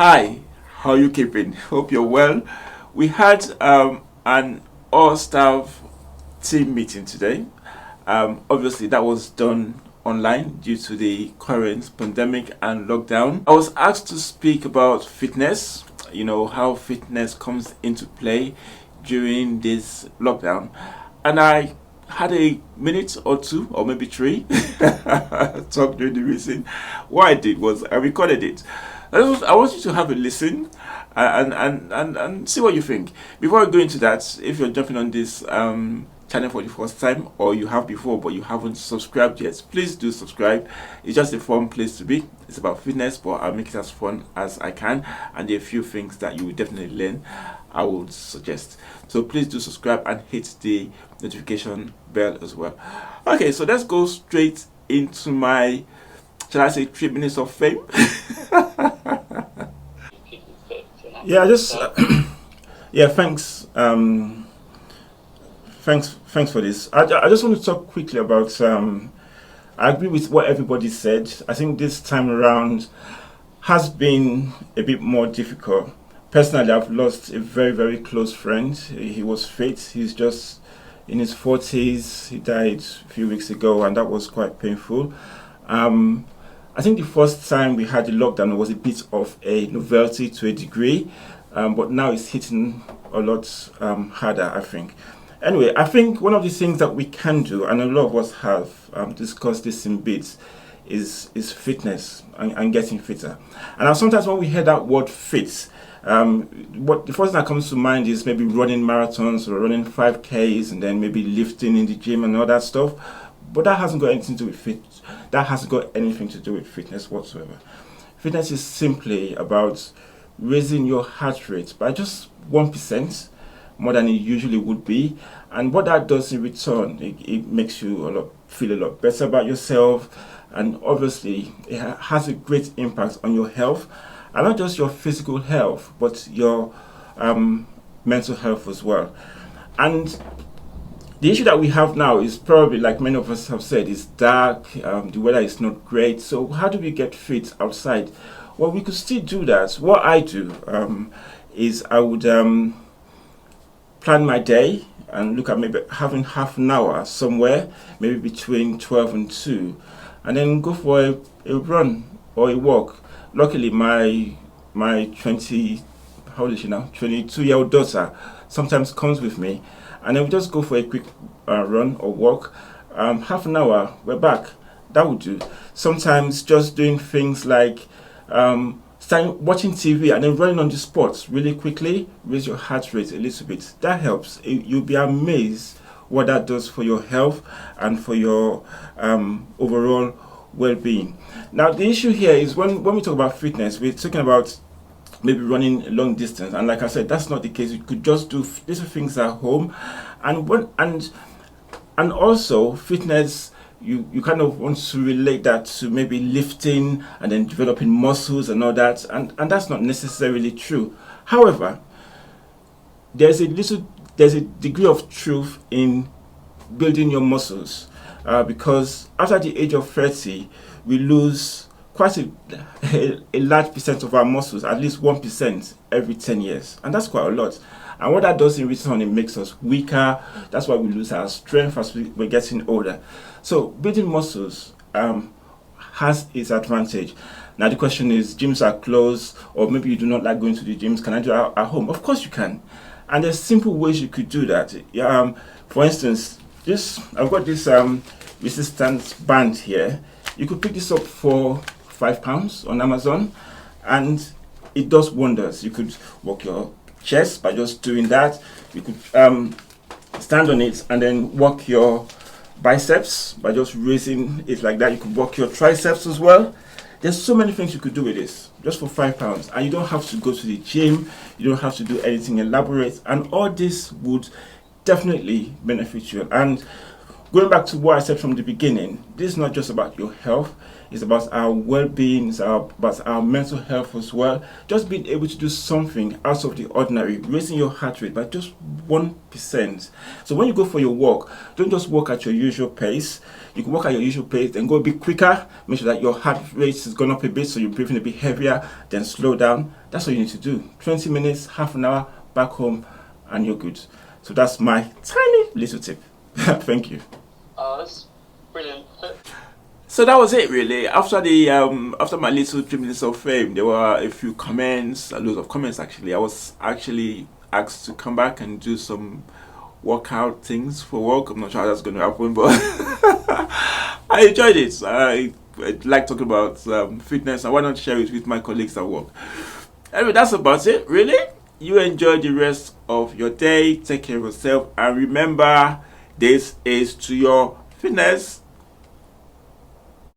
Hi, how you keeping? Hope you're well. We had an all-staff team meeting today. Obviously, that was done online due to the current pandemic and lockdown. I was asked to speak about fitness, how fitness comes into play during this lockdown. And I had a minute or two, or maybe three, talk during the meeting. What I did was I recorded it. I want you to have a listen and see what you think. Before I go into that, if you're jumping on this channel for the first time or you have before but you haven't subscribed yet, please do subscribe. It's just a fun place to be. It's about fitness, but I'll make it as fun as I can, and there are a few things that you will definitely learn I would suggest. So please do subscribe and hit the notification bell as well. Okay, so let's go straight into my, shall I say, 3 minutes of fame. Yeah, just yeah, thanks. Thanks for this. I just want to talk quickly about. I agree with what everybody said. I think this time around has been a bit more difficult. Personally, I've lost a very, very close friend. He was fit. He's just in his 40s. He died a few weeks ago, and that was quite painful. I think the first time we had the lockdown was a bit of a novelty to a degree, but now it's hitting a lot harder, I think. Anyway, I think one of the things that we can do, and a lot of us have discussed this in bits, is fitness and getting fitter. And sometimes when we hear that word fit, what the first thing that comes to mind is maybe running marathons or running 5Ks and then maybe lifting in the gym and all that stuff. But that hasn't got anything to do with That hasn't got anything to do with fitness whatsoever. Fitness is simply about raising your heart rate by just 1% more than it usually would be, and what that does in return, it makes you feel a lot better about yourself, and obviously it has a great impact on your health, and not just your physical health, but your mental health as well. And the issue that we have now is probably, like many of us have said, is dark, the weather is not great. So how do we get fit outside? Well, we could still do that. What I do is I would plan my day and look at maybe having half an hour somewhere, maybe between 12 and 2, and then go for a run or a walk. Luckily, my 22-year-old daughter sometimes comes with me, and then we just go for a quick run or walk. Half an hour, we're back. That would do. Sometimes just doing things like watching TV and then running on the spot really quickly, raise your heart rate a little bit. That helps. You'll be amazed what that does for your health and for your overall well-being. Now, the issue here is when we talk about fitness, we're talking about maybe running a long distance, and like I said, that's not the case. You could just do little things at home, and also fitness. You kind of want to relate that to maybe lifting and then developing muscles and all that, and that's not necessarily true. However, there's a degree of truth in building your muscles, because after the age of 30, we lose quite a large percent of our muscles, at least 1% every 10 years, and that's quite a lot. And what that does in return, it makes us weaker. That's why we lose our strength as we're getting older. So building muscles has its advantage. Now the question is, gyms are closed, or maybe you do not like going to the gyms. Can I do it at home? Of course you can. And there's simple ways you could do that. For instance, I've got this resistance band here. You could pick this up for £5 on Amazon, and it does wonders. You could work your chest by just doing that. You could stand on it and then work your biceps by just raising it like that. You could work your triceps as well. There's so many things you could do with this just for £5, and you don't have to go to the gym. You don't have to do anything elaborate, and all this would definitely benefit you. And Going back to what I said from the beginning, this is not just about your health, it's about our well-being, it's about our mental health as well. Just being able to do something out of the ordinary, raising your heart rate by just 1%. So when you go for your walk, don't just walk at your usual pace. You can walk at your usual pace, then go a bit quicker, make sure that your heart rate has gone up a bit, so you're breathing a bit heavier, then slow down. That's what you need to do. 20 minutes, half an hour, back home, and you're good. So that's my tiny little tip. Thank you. That's brilliant. So that was it, really. After the after my little 3 minutes of fame, there were a few comments, a lot of comments actually. I was actually asked to come back and do some workout things for work. I'm not sure how that's going to happen, but I enjoyed it. I like talking about fitness, and why not share it with my colleagues at work? Anyway, that's about it, really. You enjoy the rest of your day. Take care of yourself, and remember, this is to your fitness.